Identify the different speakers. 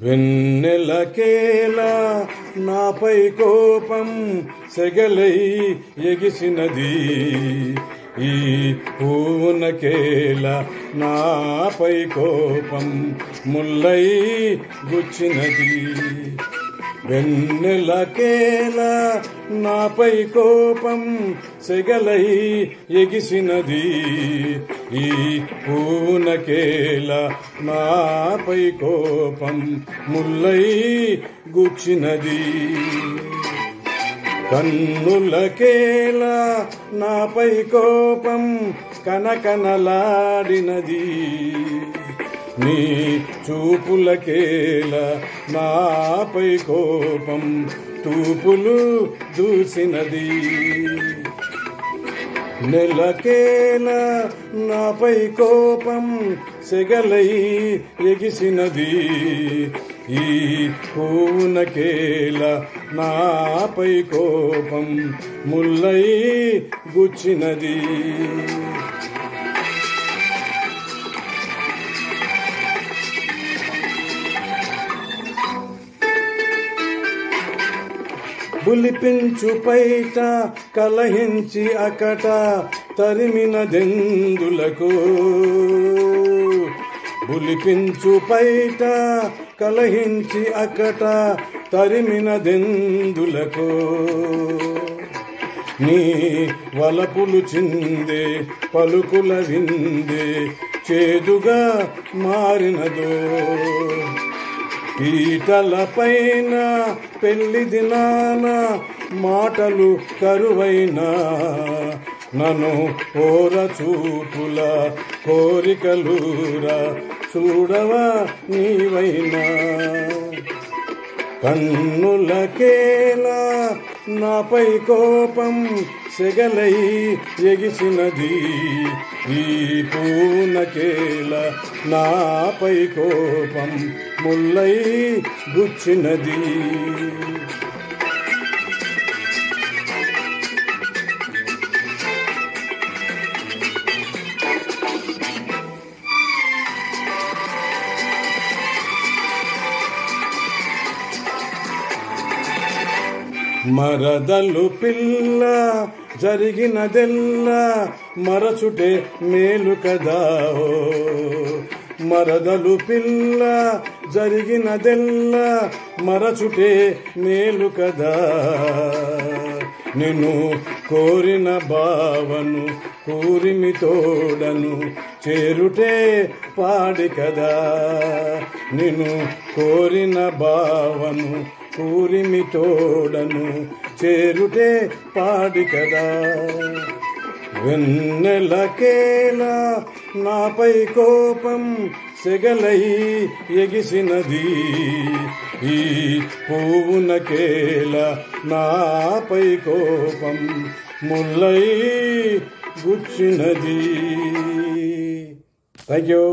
Speaker 1: వెన్నెలకేలా నాపై కోపం సెగలై ఎగిసినది, ఈ పూనకేలా నాపై కోపం ముల్లై గుచ్చినది. వెన్నెలకేలా నాపై కోపం సెగలై ఎగిసినది, ఈ పూనకేలా నాపై కోపం ముల్లై గుచ్చినది. కన్నులకేలా నాపై కోపం కనకనలాడినది, నీ చూపులకేలా నాపై కోపం తూపులు దూసినది. నెలకేలా నాపై కోపం సెగలై ఎగిసినది, ఈ పూనకేలా నాపై కోపం ముల్లై గుచ్చినది. బులిపించు పైట కలహించి అకట తరిమినదెందులకు, బులిపించు పైట కలహించి అకట తరిమినదెందులకు, నీ వలపులు చిందే పలుకుల విందే చేదుగా మారినదో. పీటల పైన పెళ్లి దినాన మాటలు కరువైనా, నన్ను ఓర చూపుల కోరికలూరా చూడవా నీవైనా. కన్నులకేలా నాపై కోపం సెగలై ఎగిసినది, ఈ పూనకేలా నాపై కోపం ముల్లై గుచ్చినది. మరదలు పిల్ల జరిగినదెల్లా మరచుటే మేలు కదా, మరదలు పిల్ల జరిగినదెల్లా మరచుటే మేలు కదా. నిన్ను కోరిన బావను కూరిమి తోడను చేరుటే పాడి కదా, నిన్ను కోరిన బావను కూరిమి తోడను చేరుటే పాడి కదా. వెన్నెలకేలా నాపై కోపం సెగలై ఎగిసినది, ఈ పూనకేలా నాపై కోపం ముల్లై గుచ్చినది. Thank you.